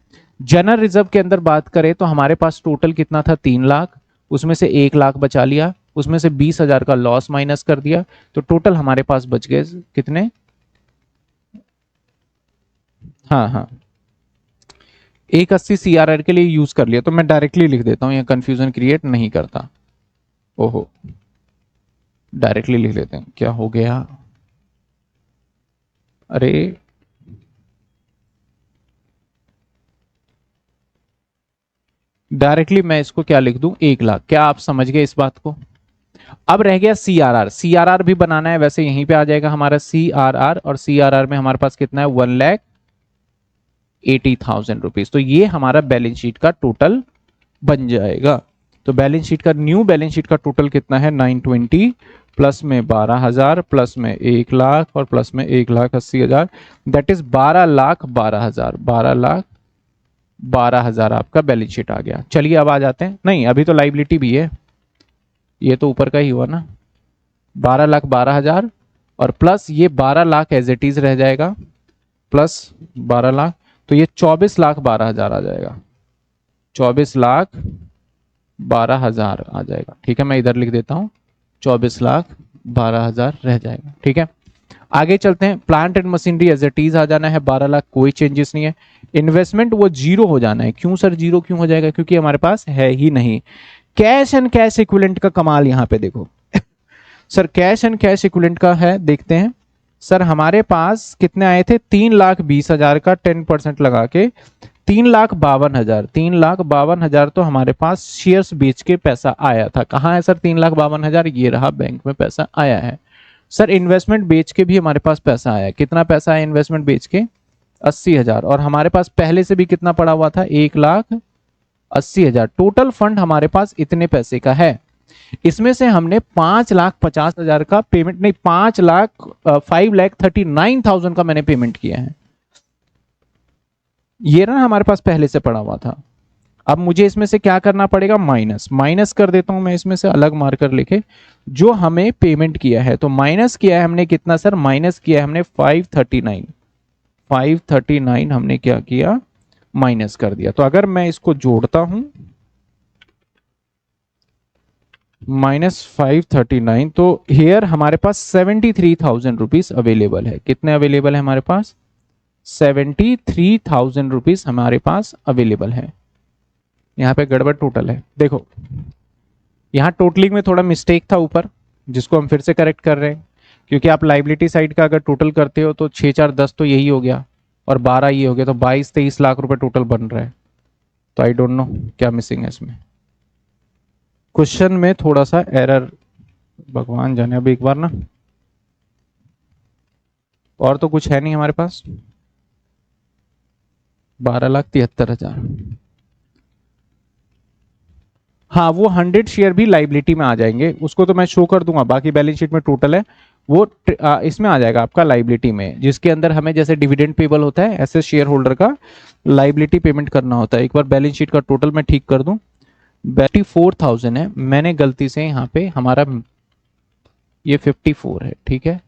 जनरल रिजर्व के अंदर बात करें तो हमारे पास टोटल कितना था, 3 लाख, उसमें से 1 लाख बचा लिया, उसमें से 20,000 का लॉस माइनस कर दिया, तो टोटल हमारे पास बच गए कितने, हाँ 180 CRR के लिए यूज कर लिया। तो मैं डायरेक्टली लिख देता हूं, यह कंफ्यूजन क्रिएट नहीं करता। ओहो, डायरेक्टली लिख लेते हैं, क्या हो गया, अरे डायरेक्टली मैं इसको क्या लिख दूं, 1 लाख। क्या आप समझ गए इस बात को। अब रह गया CRR, CRR भी बनाना है, वैसे यहीं पे आ जाएगा हमारा CRR, और CRR में हमारे पास कितना है, 1,80,000 रुपीज। तो ये हमारा बैलेंस शीट का टोटल बन जाएगा। तो बैलेंस शीट का, न्यू बैलेंस शीट का टोटल कितना है, 920, प्लस में 12,000, प्लस में 1 लाख, और प्लस में 1,80,000, दैट इज 12,12,000, 12,12,000 आपका बैलेंस शीट आ गया। चलिए अब आ जाते हैं, नहीं अभी तो लाइबिलिटी भी है, ये तो ऊपर का ही हुआ ना, 12,12,000, और प्लस ये 12 लाख एज इट इज रह जाएगा, प्लस 12 लाख, तो ये 24,12,000 आ जाएगा, 24,12,000 आ जाएगा। ठीक है, मैं इधर लिख देता हूं, 24,12,000 रह जाएगा। ठीक है, आगे चलते हैं। Plant and machinery as it is आ जाना है 12 लाख, कोई चेंजेस नहीं है। इन्वेस्टमेंट वो 0 हो जाना है। क्यों सर 0 क्यों हो जाएगा, क्योंकि हमारे पास है ही नहीं। कैश एंड कैश इक्विवेलेंट का कमाल यहां पे देखो sir, cash and cash equivalent का है, देखते हैं सर। हमारे पास कितने आए थे, 3,20,000 का 10% लगा के 3,52,000, 3,52,000 तो हमारे पास शेयर्स बेच के पैसा आया था। कहाँ है सर 3,52,000, ये रहा, बैंक में पैसा आया है। सर इन्वेस्टमेंट बेच के भी हमारे पास पैसा आया, कितना पैसा आया इन्वेस्टमेंट बेच के, 80,000, और हमारे पास पहले से भी कितना पड़ा हुआ था, 1,80,000। टोटल फंड हमारे पास इतने पैसे का है। इसमें से हमने 5,50,000 का पेमेंट, नहीं 5,39,000 का मैंने पेमेंट किया है। ये ना हमारे पास पहले से पड़ा हुआ था। अब मुझे इसमें से क्या करना पड़ेगा, माइनस कर देता हूं मैं इसमें से, अलग मार्कर लेके, जो हमें पेमेंट किया है। तो माइनस किया है हमने कितना सर, माइनस किया है हमने 539 हमने क्या किया, माइनस कर दिया। तो अगर मैं इसको जोड़ता हूं -539, तो हेयर हमारे पास 73,000 रुपीज अवेलेबल है। कितने अवेलेबल है हमारे पास, 73,000 रुपीज हमारे पास अवेलेबल है। यहाँ पे गड़बड़ टोटल है, देखो यहाँ टोटलिंग में थोड़ा मिस्टेक था ऊपर, जिसको हम फिर से करेक्ट कर रहे हैं। क्योंकि आप लाइबिलिटी साइड का अगर टोटल करते हो तो 6 4 10 तो यही हो गया, और 12 ये हो गया, तो 22-23 लाख रुपए टोटल बन रहा है। तो आई डोंट नो क्या मिसिंग है इसमें। क्वेश्चन में थोड़ा सा एरर, भगवान जाने। अब एक बार ना, और तो कुछ है नहीं हमारे पास। 12,73,000। हाँ, वो 100 शेयर भी लाइबिलिटी में आ जाएंगे, उसको तो मैं शो कर दूंगा। बाकी बैलेंस शीट में टोटल है वो इसमें आ जाएगा आपका लाइबिलिटी में, जिसके अंदर हमें जैसे डिविडेंड पेबल होता है ऐसे शेयर होल्डर का लाइबिलिटी पेमेंट करना होता है। एक बार बैलेंस शीट का टोटल मैं ठीक कर दूं। 54,000 है, मैंने गलती से यहाँ पे हमारा ये 54 है, ठीक है।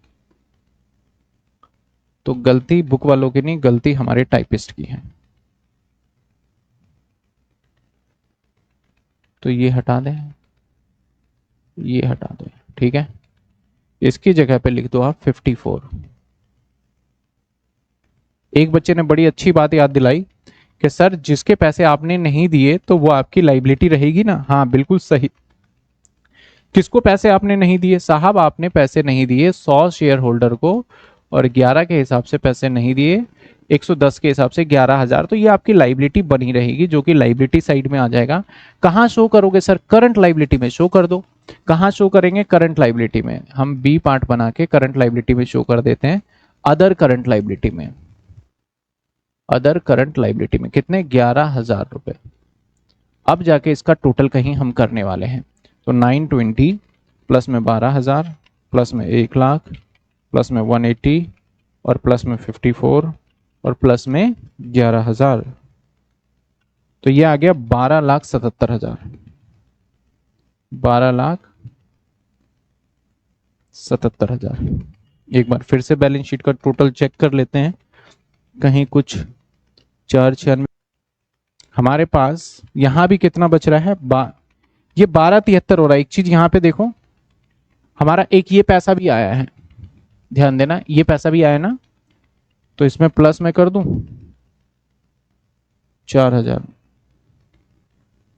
तो गलती बुक वालों की नहीं, गलती हमारे टाइपिस्ट की है। तो ये हटा दें, ये हटा दें, ठीक है। इसकी जगह पे लिख दो आप 54। एक बच्चे ने बड़ी अच्छी बात याद दिलाई कि सर जिसके पैसे आपने नहीं दिए तो वो आपकी लाइबिलिटी रहेगी ना। हाँ बिल्कुल सही। किसको पैसे आपने नहीं दिए साहब? आपने पैसे नहीं दिए 100 शेयर होल्डर को, और 11 के हिसाब से पैसे नहीं दिए, 110 के हिसाब से 11,000। तो ये आपकी लाइबिलिटी बनी रहेगी, जो कि लाइबिलिटी साइड में आ जाएगा। कहाँ शो करोगे सर? करंट लाइबिलिटी में शो कर दो। कहाँ शो करेंगे? करंट लाइबिलिटी में। हम बी पार्ट बना के करंट लाइबिलिटी में शो कर देते हैं, अदर करंट लाइबिलिटी में। अदर करंट लाइबिलिटी में कितने? 11,000 रुपए। अब जाके इसका टोटल कहीं हम करने वाले हैं। तो 920 प्लस में 12,000 प्लस में 1,00,000 प्लस में 180 और प्लस में 54 और प्लस में 11,000, तो ये आ गया 12,77,000। 12,77,000। एक बार फिर से बैलेंस शीट का टोटल चेक कर लेते हैं, कहीं कुछ 496। हमारे पास यहां भी कितना बच रहा है? ये 12,73 हो रहा है। एक चीज यहां पे देखो, हमारा एक ये पैसा भी आया है, ध्यान देना, ये पैसा भी आया ना, तो इसमें प्लस में कर दूं 4,000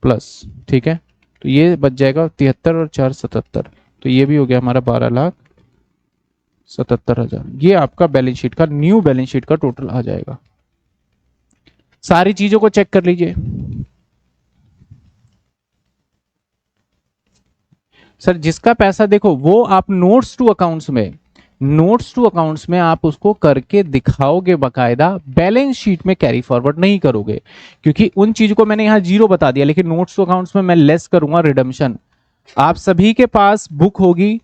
प्लस, ठीक है। तो ये बच जाएगा 73 और 4 77, तो ये भी हो गया हमारा 12,77,000। ये आपका बैलेंस शीट का, न्यू बैलेंस शीट का टोटल आ जाएगा। सारी चीजों को चेक कर लीजिए। सर जिसका पैसा देखो वो आप नोट्स टू अकाउंट्स में, नोट्स टू अकाउंट्स में आप उसको करके दिखाओगे बकायदा, बैलेंस शीट में कैरी फॉरवर्ड नहीं करोगे, क्योंकि उन चीजों को मैंने यहां जीरो बता दिया, लेकिन नोट्स टू अकाउंट्स में मैं लेस करूंगा रिडम्पशन। आप सभी के पास बुक होगी,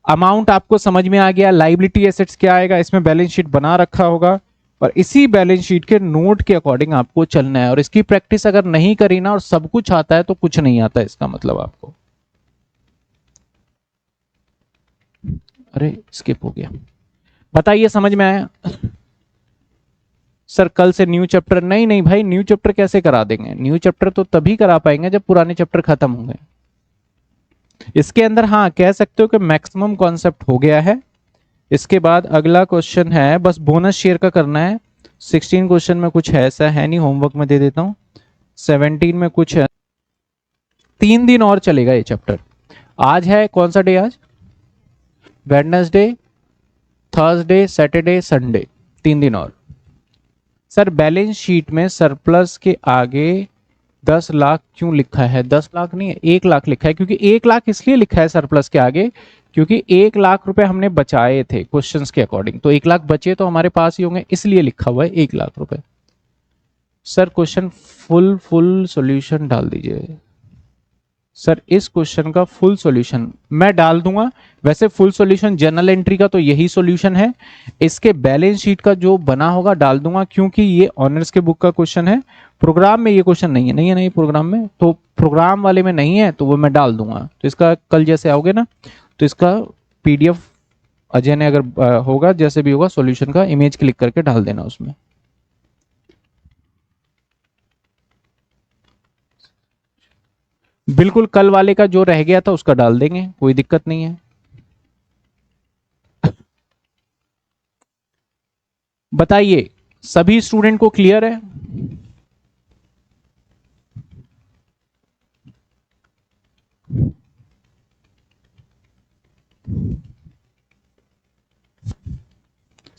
अमाउंट आपको समझ में आ गया, लाइबिलिटी एसेट्स क्या आएगा, इसमें बैलेंस शीट बना रखा होगा, और इसी बैलेंस शीट के नोट के अकॉर्डिंग आपको चलना है। और इसकी प्रैक्टिस अगर नहीं करी ना, और सब कुछ आता है तो कुछ नहीं आता, इसका मतलब आपको। अरे स्किप हो गया, बताइए समझ में आया? सर कल से न्यू चैप्टर? नहीं नहीं भाई, न्यू चैप्टर कैसे करा देंगे? न्यू चैप्टर तो तभी करा पाएंगे जब पुराने चैप्टर खत्म होंगे। इसके अंदर हाँ कह सकते हो कि मैक्सिमम कॉन्सेप्ट हो गया है। इसके बाद अगला क्वेश्चन है, बस बोनस शेयर का करना है। 16 क्वेश्चन में कुछ ऐसा है नहीं, होमवर्क में दे देता हूं। 17 में कुछ है, 3 दिन और चलेगा ये चैप्टर। आज है कौन सा डे? आज वेडनेसडे, थर्सडे, सैटरडे, संडे, 3 दिन और। सर बैलेंस शीट में सरप्लस के आगे 10 लाख क्यों लिखा है? 10 लाख नहीं है, 1 लाख लिखा है। क्योंकि 1 लाख इसलिए लिखा है सरप्लस के आगे, क्योंकि 1 लाख रुपए हमने बचाए थे क्वेश्चंस के अकॉर्डिंग, तो 1 लाख बचे तो हमारे पास ही होंगे, इसलिए लिखा हुआ है 1 लाख रुपए। सर क्वेश्चन फुल सॉल्यूशन डाल दीजिए। सर इस क्वेश्चन का फुल सॉल्यूशन मैं डाल दूंगा। वैसे फुल सॉल्यूशन जनरल एंट्री का तो यही सॉल्यूशन है, इसके बैलेंस शीट का जो बना होगा डाल दूंगा, क्योंकि ये ऑनर्स के बुक का क्वेश्चन है। प्रोग्राम में ये क्वेश्चन नहीं है, नहीं प्रोग्राम में, तो प्रोग्राम वाले में नहीं है, तो वो मैं डाल दूंगा। तो इसका कल जैसे आओगे ना, तो इसका पीडीएफ अजय ने अगर होगा, जैसे भी होगा सॉल्यूशन का इमेज क्लिक करके डाल देना उसमें। बिल्कुल कल वाले का जो रह गया था उसका डाल देंगे, कोई दिक्कत नहीं है। बताइए सभी स्टूडेंट को क्लियर है?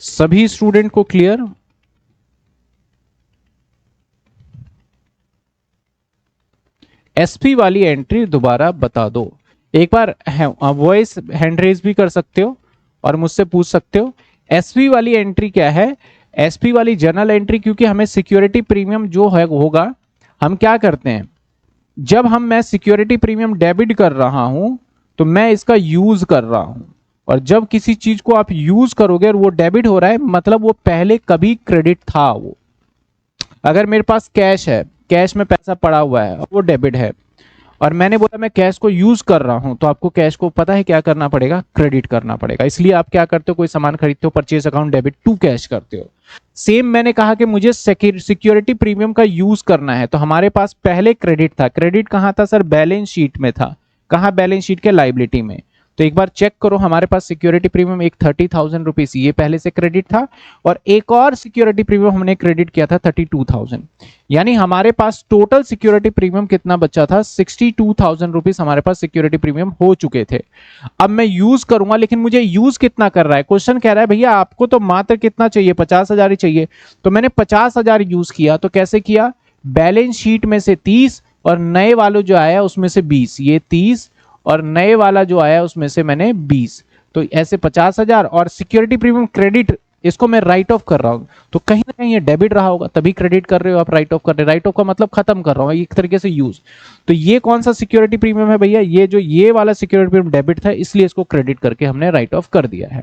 सभी स्टूडेंट को क्लियर? एसपी वाली एंट्री दोबारा बता दो। एक बार वॉइस हैंड रेज भी कर सकते हो और मुझसे पूछ सकते हो। एसपी वाली एंट्री क्या है? एसपी वाली जर्नल एंट्री, क्योंकि हमें सिक्योरिटी प्रीमियम जो है होगा, हम क्या करते हैं, जब मैं सिक्योरिटी प्रीमियम डेबिट कर रहा हूं तो मैं इसका यूज कर रहा हूं, और जब किसी चीज को आप यूज करोगे और वो डेबिट हो रहा है, मतलब वो पहले कभी क्रेडिट था। वो अगर मेरे पास कैश है, कैश में पैसा पड़ा हुआ है और वो डेबिट है, और मैंने बोला मैं कैश को यूज कर रहा हूं, तो आपको कैश को पता है क्या करना पड़ेगा? क्रेडिट करना पड़ेगा। इसलिए आप क्या करते हो, कोई सामान खरीदते हो, purchase account debit to cash करते हो। सेम मैंने कहा कि मुझे सिक्योरिटी प्रीमियम का यूज करना है, तो हमारे पास पहले क्रेडिट था। क्रेडिट कहां था सर? बैलेंस शीट में था। कहां? बैलेंस शीट के लायबिलिटी में। तो एक बार चेक करो, हमारे पास सिक्योरिटी प्रीमियम एक 30,000 रुपीज ये पहले से क्रेडिट था, और एक और सिक्योरिटी प्रीमियम हमने क्रेडिट किया था 32,000। यानी हमारे पास टोटल सिक्योरिटी प्रीमियम कितना बचा था? 62,000 रुपीज हमारे पास सिक्योरिटी प्रीमियम हो चुके थे। अब मैं यूज करूंगा, लेकिन मुझे यूज कितना कर रहा है? क्वेश्चन कह रहा है भैया आपको तो मात्र कितना चाहिए? 50,000 ही चाहिए। तो मैंने 50,000 यूज किया। तो कैसे किया? बैलेंस शीट में से 30 और नए वालों जो आया उसमें से 20। ये 30 और नए वाला जो आया उसमें से मैंने 20। तो ऐसे 50,000 और सिक्योरिटी प्रीमियम क्रेडिट, इसको मैं राइट ऑफ कर रहा हूं। तो कहीं ना कहीं ये डेबिट रहा होगा, तभी क्रेडिट कर रहे हो आप, राइट ऑफ कर रहे हो। राइट ऑफ का मतलब खत्म कर रहा हूं एक तरीके से यूज। तो ये कौन सा सिक्योरिटी प्रीमियम है भैया? ये जो ये वाला सिक्योरिटी प्रीमियम डेबिट था, इसलिए इसको क्रेडिट करके हमने राइट ऑफ कर दिया है।